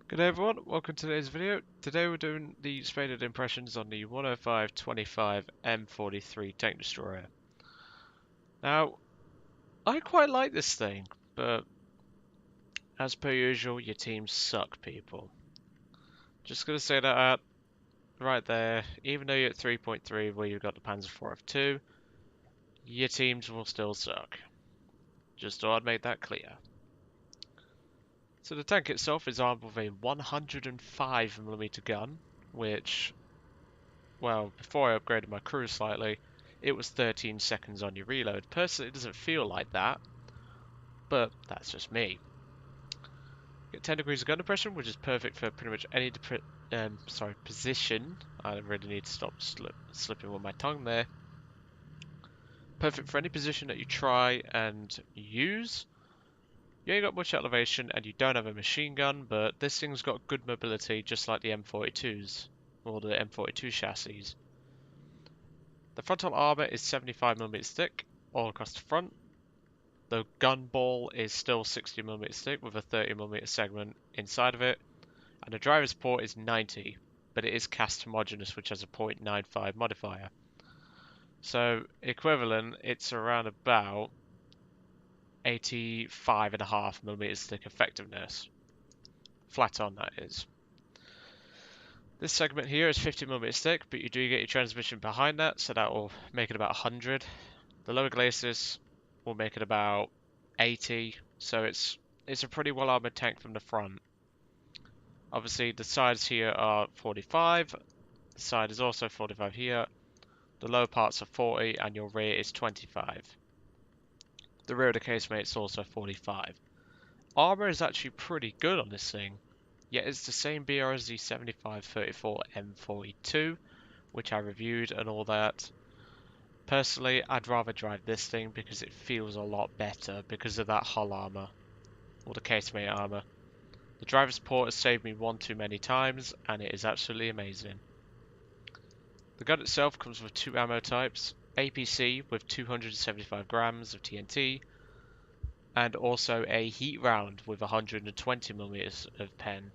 Good day everyone, welcome to today's video. Today we're doing the spaded impressions on the 105-25 M43 tank destroyer. Now, I quite like this thing, but as per usual, your teams suck, people. Just gonna say that out right there, even though you're at 3.3 where you've got the Panzer IV F2, your teams will still suck. Just thought I'd make that clear. So the tank itself is armed with a 105mm gun, which, well, before I upgraded my crew slightly, it was 13 seconds on your reload. Personally, it doesn't feel like that, but that's just me. Get 10 degrees of gun depression, which is perfect for pretty much any position. I really need to stop slipping with my tongue there. Perfect for any position that you try and use. You ain't got much elevation and you don't have a machine gun, but this thing's got good mobility just like the M42s, or the M42 chassis. The frontal armor is 75mm thick all across the front. The gun ball is still 60mm thick with a 30mm segment inside of it. And the driver's port is 90, but it is cast homogeneous, which has a 0.95 modifier. So equivalent, it's around about 85.5mm thick effectiveness. Flat on, that is. This segment here is 50mm thick, but you do get your transmission behind that, so that will make it about 100. The lower glacis will make it about 80, so it's a pretty well armored tank from the front. Obviously the sides here are 45, the side is also 45 here, the lower parts are 40 and your rear is 25. The rear of the casemate is also 45. Armour is actually pretty good on this thing, yet it's the same BR as the 75-34 M42, which I reviewed and all that. Personally, I'd rather drive this thing because it feels a lot better because of that hull armor, or the casemate armor. The driver's port has saved me one too many times, and it is absolutely amazing. The gun itself comes with two ammo types, APC with 275 grams of TNT, and also a heat round with 120mm of pen.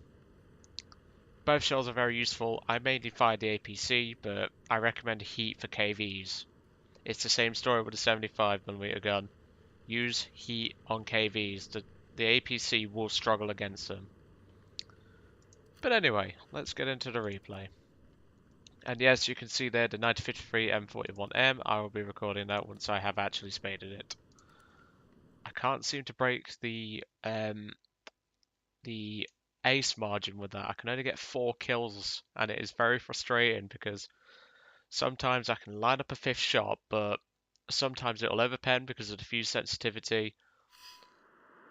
Both shells are very useful. I mainly fired the APC, but I recommend heat for KVs. It's the same story with a 75mm gun. Use heat on KVs. The APC will struggle against them. But anyway, let's get into the replay. And yes, you can see there the 9053 M41M. I will be recording that once I have actually spaded it. I can't seem to break the ace margin with that. I can only get 4 kills, and it is very frustrating because sometimes I can line up a 5th shot, but sometimes it'll overpen because of the fuse sensitivity,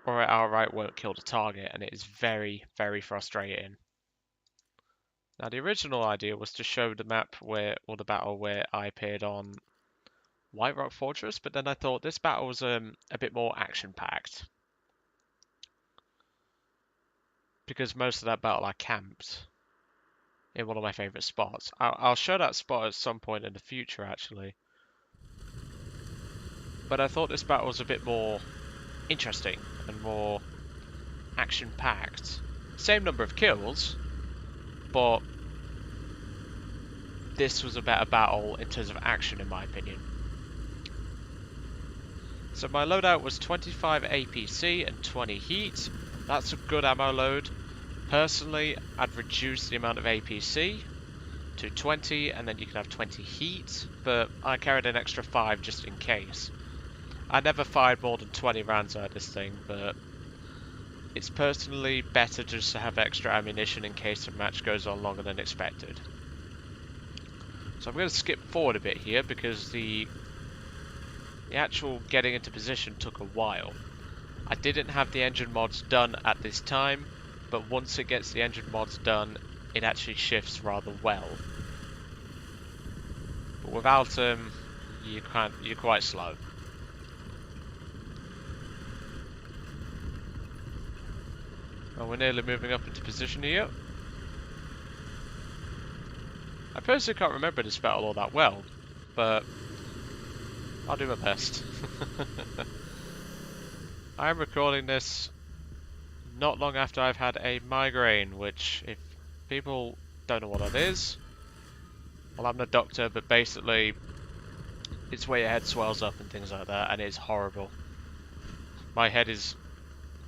or it outright won't kill the target, and it is very, very frustrating. Now, the original idea was to show the map where, or the battle where I appeared on White Rock Fortress, but then I thought this battle was a bit more action-packed, because most of that battle I camped in one of my favourite spots. I'll show that spot at some point in the future, actually. But I thought this battle was a bit more interesting and more action-packed. Same number of kills, but this was a better battle in terms of action, in my opinion. So my loadout was 25 APC and 20 heat. That's a good ammo load. Personally, I'd reduce the amount of APC to 20, and then you can have 20 heat, but I carried an extra 5 just in case. I never fired more than 20 rounds out of this thing, but it's personally better just to have extra ammunition in case the match goes on longer than expected. So I'm going to skip forward a bit here because the actual getting into position took a while. I didn't have the engine mods done at this time, but once it gets the engine mods done, it actually shifts rather well. But without them, you're quite slow. Oh, we're nearly moving up into position here. I personally can't remember this battle all that well, but I'll do my best. I am recording this not long after I've had a migraine, which, if people don't know what that is, well, I'm not a doctor, but basically it's where your head swells up and things like that, and it's horrible. My head is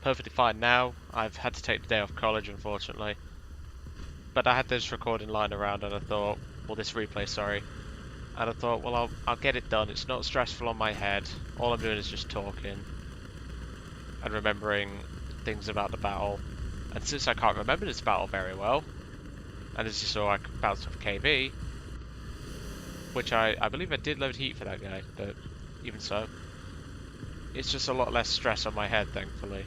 perfectly fine now. I've had to take the day off college, unfortunately. But I had this recording lying around, and I thought, well, this replay, sorry. And I thought, well, I'll get it done. It's not stressful on my head. All I'm doing is just talking and remembering things about the battle. And since I can't remember this battle very well, and as you saw, I bounced off KB, which I believe I did load heat for that guy, but even so, it's just a lot less stress on my head, thankfully.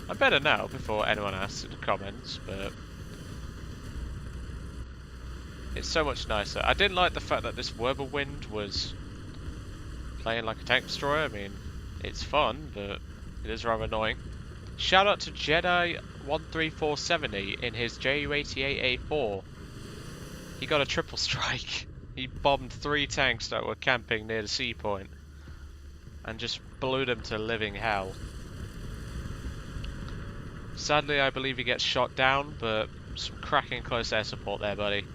I'm better now, before anyone asks in the comments, but it's so much nicer. I didn't like the fact that this Wind was playing like a tank destroyer. I mean, it's fun, but it is rather annoying. Shout out to Jedi13470 in his Ju-88A4. He got a triple strike. He bombed 3 tanks that were camping near the sea point and just blew them to living hell. Sadly, I believe he gets shot down, but some cracking close air support there, buddy.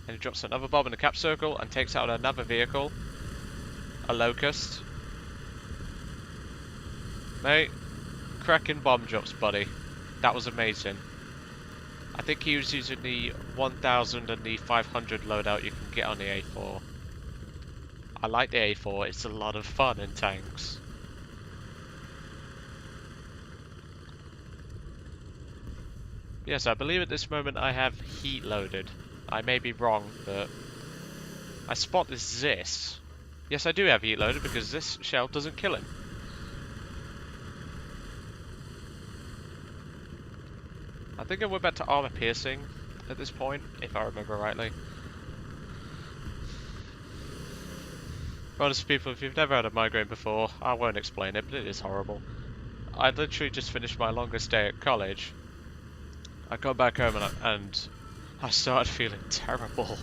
And he drops another bomb in the cap circle and takes out another vehicle. A Locust. Mate, cracking bomb drops, buddy. That was amazing. I think he was using the 1000 and the 500 loadout you can get on the A4. I like the A4, it's a lot of fun in tanks. Yes, I believe at this moment I have heat loaded. I may be wrong, but I spot this Zis. Yes, I do have heat loaded because this shell doesn't kill him. I think I went back to armor piercing at this point, if I remember rightly. Honest people, if you've never had a migraine before, I won't explain it, but it is horrible. I literally just finished my longest day at college. I got back home and I started feeling terrible.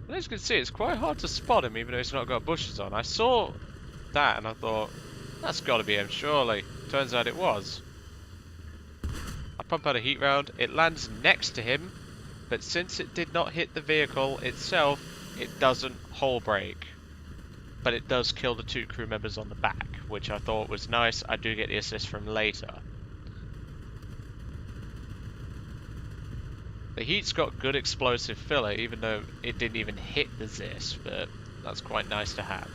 And as you can see, it's quite hard to spot him even though he's not got bushes on. I saw that and I thought, that's gotta be him, surely. Turns out it was. I pump out a heat round, it lands next to him, but since it did not hit the vehicle itself, it doesn't hull break. But it does kill the 2 crew members on the back, which I thought was nice. I do get the assist from later. The heat's got good explosive filler, even though it didn't even hit the Zis, but that's quite nice to have.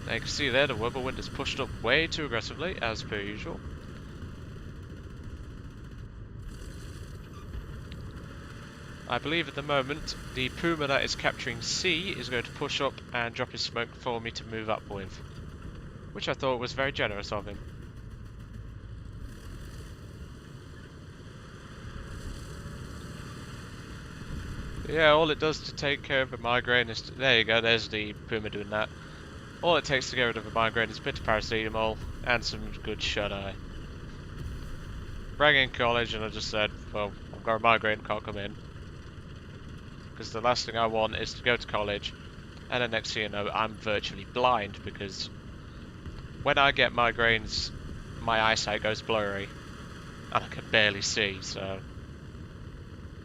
Now you can see there the Wind is pushed up way too aggressively, as per usual. I believe at the moment the Puma that is capturing C is going to push up and drop his smoke for me to move up with, which I thought was very generous of him. Yeah, all it does to take care of a migraine is there you go, there's the Puma doing that. All it takes to get rid of a migraine is a bit of paracetamol and some good shut-eye. Rang in college and I just said, well, I've got a migraine, can't come in. Because the last thing I want is to go to college and then next thing you know I'm virtually blind, because when I get migraines my eyesight goes blurry and I can barely see, so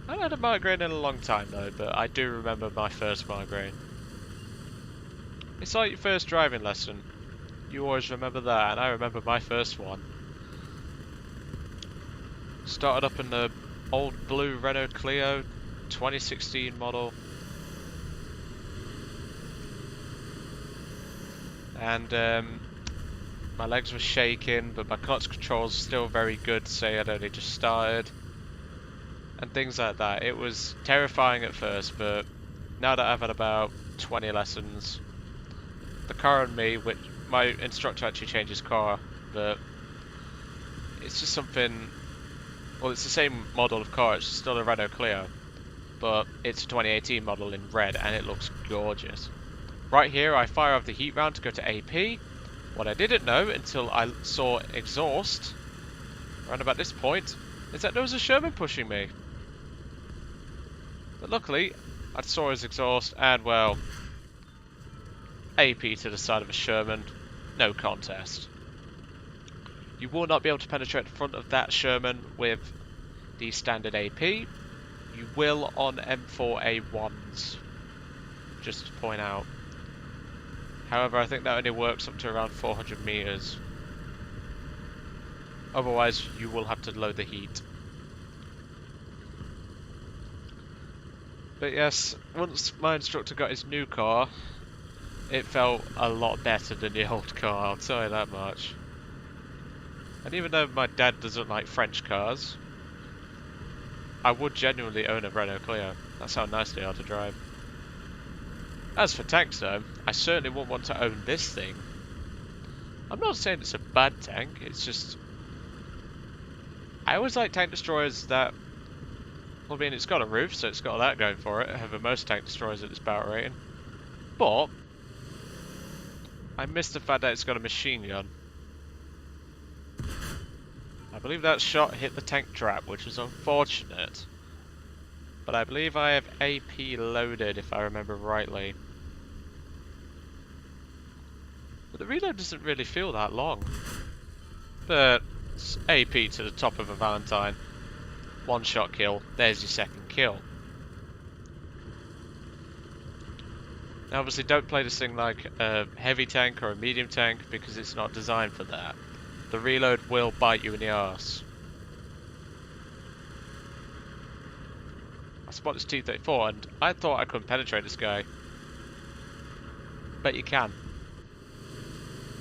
I haven't had a migraine in a long time though, but I do remember my first migraine. It's like your first driving lesson. You always remember that, and I remember my first one. Started up in the old blue Renault Clio 2016 model. And my legs were shaking, but my clutch control's still very good to say I'd only just started. And things like that. It was terrifying at first, but now that I've had about 20 lessons, the car and me, which my instructor actually changed his car, but it's just something, well, it's the same model of car, it's still a Renault Clio, but it's a 2018 model in red and it looks gorgeous. Right here I fire off the heat round to go to AP. What I didn't know until I saw exhaust around about this point is that there was a Sherman pushing me. But luckily I saw his exhaust, and well, AP to the side of a Sherman, no contest. You will not be able to penetrate the front of that Sherman with the standard AP. You will on M4A1s, just to point out. However, I think that only works up to around 400 meters. Otherwise, you will have to load the heat. But yes, once my instructor got his new car, it felt a lot better than the old car, I'll tell you that much. And even though my dad doesn't like French cars, I would genuinely own a Renault Clio. That's how nice they are to drive. As for tanks though, I certainly wouldn't want to own this thing. I'm not saying it's a bad tank, it's just... I always like tank destroyers that... Well, I mean, it's got a roof, so it's got that going for it, over most tank destroyers at this battle rating. But... I miss the fact that it's got a machine gun. I believe that shot hit the tank trap, which is unfortunate. But I believe I have AP loaded, if I remember rightly. But the reload doesn't really feel that long. But it's AP to the top of a Valentine. One shot kill, there's your second kill. Now obviously don't play this thing like a heavy tank or a medium tank because it's not designed for that. The reload will bite you in the arse. I spot this T-34 and I thought I couldn't penetrate this guy. But you can.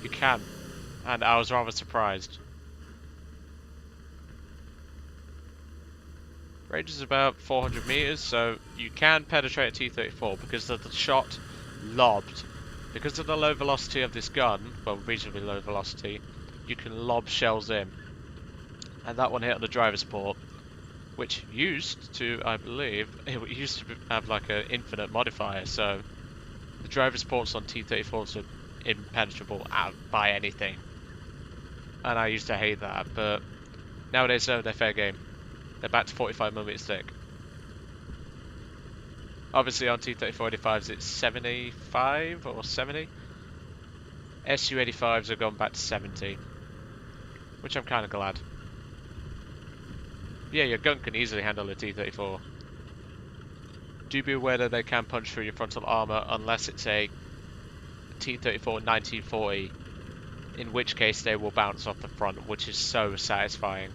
You can. And I was rather surprised. Range is about 400 meters, so you can penetrate a T-34 because of the shot lobbed. Because of the low velocity of this gun, well, reasonably low velocity, you can lob shells in. And that one hit on the driver's port, which used to, I believe, it used to have like an infinite modifier, so the driver's ports on T-34s are impenetrable by anything. And I used to hate that, but nowadays they're fair game. They're back to 45mm stick. Obviously on T-34-85s it's 75 or 70. Su-85s have gone back to 70. Which I'm kind of glad. Yeah, your gun can easily handle a T-34. Do be aware that they can punch through your frontal armour unless it's a T-34 1940. In which case they will bounce off the front, which is so satisfying.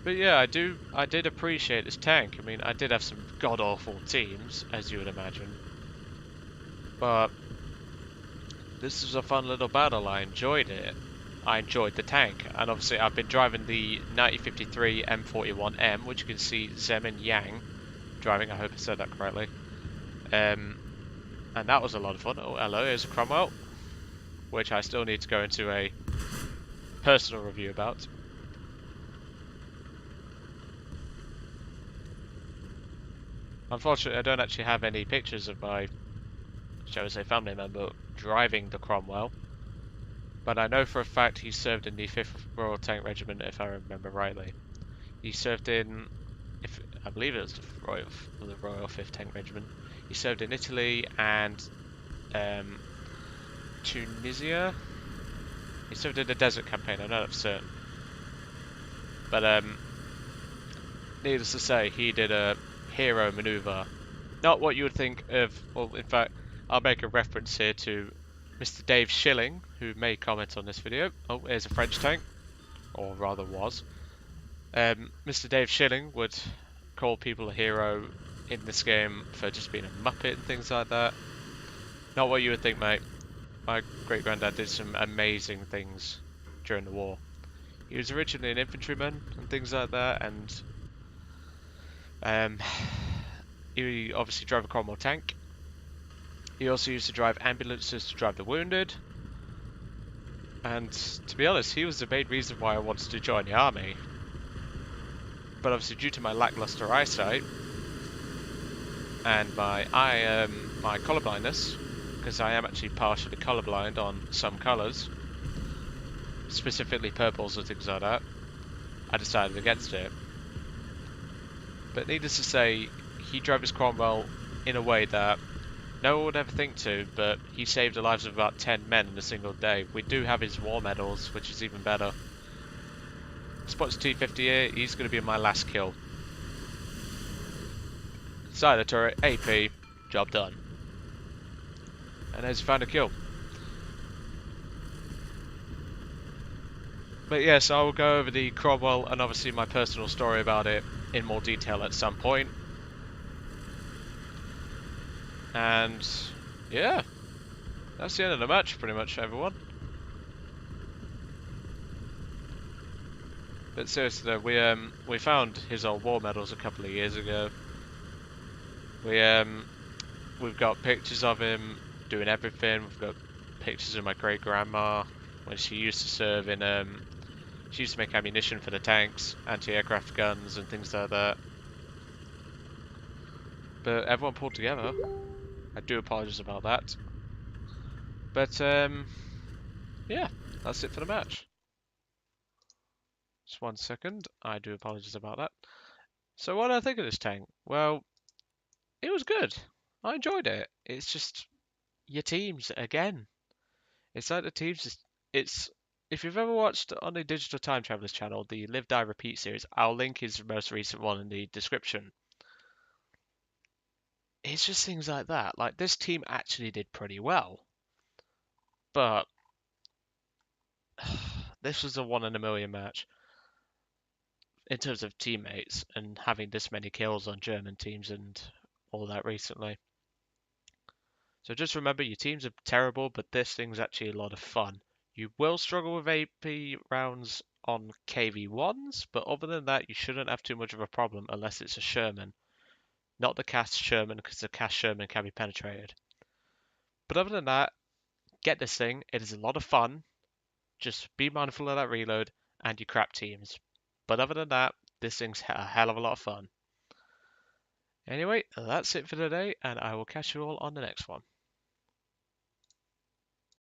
But yeah, I did appreciate this tank. I mean, I did have some god-awful teams, as you would imagine. But this was a fun little battle, I enjoyed it. I enjoyed the tank, and obviously I've been driving the 1953 M41M, which you can see Zem and Yang driving, I hope I said that correctly. And that was a lot of fun. Oh, hello, here's a Cromwell, which I still need to go into a personal review about. Unfortunately, I don't actually have any pictures of my, shall we say, family member driving the Cromwell. But I know for a fact he served in the 5th Royal Tank Regiment, if I remember rightly. He served in, I believe it was the Royal 5th Tank Regiment. He served in Italy and Tunisia. He served in the Desert Campaign, I know that for certain. But needless to say, he did a hero maneuver. Not what you would think of, well, in fact, I'll make a reference here to Mr. Dave Schilling, who may comment on this video. Oh, here's a French tank, or rather was. Mr. Dave Schilling would call people a hero in this game for just being a muppet and things like that. Not what you would think, mate. My great-granddad did some amazing things during the war. He was originally an infantryman and things like that, and he obviously drove a Cromwell tank. He also used to drive ambulances to drive the wounded. And to be honest, he was the main reason why I wanted to join the army. But obviously due to my lackluster eyesight and my colour blindness, because I am actually partially colourblind on some colours, specifically purples and things like that, I decided against it. But needless to say, he drove his Cromwell in a way that no one would ever think to, but he saved the lives of about 10 men in a single day. We do have his war medals, which is even better. Spots 258, he's going to be my last kill. Side of the turret, AP, job done. And there's found a kill. But yes, I will go over the Cromwell and obviously my personal story about it in more detail at some point. And yeah, that's the end of the match pretty much, everyone. But seriously though, we found his old war medals a couple of years ago. We've got pictures of him doing everything. We've got pictures of my great grandma when she used to serve in she used to make ammunition for the tanks, anti-aircraft guns and things like that. But everyone pulled together. I do apologise about that. But yeah, that's it for the match. Just 1 second. I do apologise about that. So what did I think of this tank? Well, it was good. I enjoyed it. It's just your teams again. It's like the teams. It's if you've ever watched on the Digital Time Travelers channel the Live Die Repeat series, I'll link his most recent one in the description. It's just things like that. Like this team actually did pretty well, but this was a 1 in a million match in terms of teammates and having this many kills on German teams and all that recently. So just remember your teams are terrible, but this thing's actually a lot of fun. You will struggle with AP rounds on KV1s, but other than that, you shouldn't have too much of a problem unless it's a Sherman. Not the cast Sherman, because the cast Sherman can be penetrated. But other than that, get this thing. It is a lot of fun. Just be mindful of that reload and your crap teams. But other than that, this thing's a hell of a lot of fun. Anyway, that's it for today, and I will catch you all on the next one.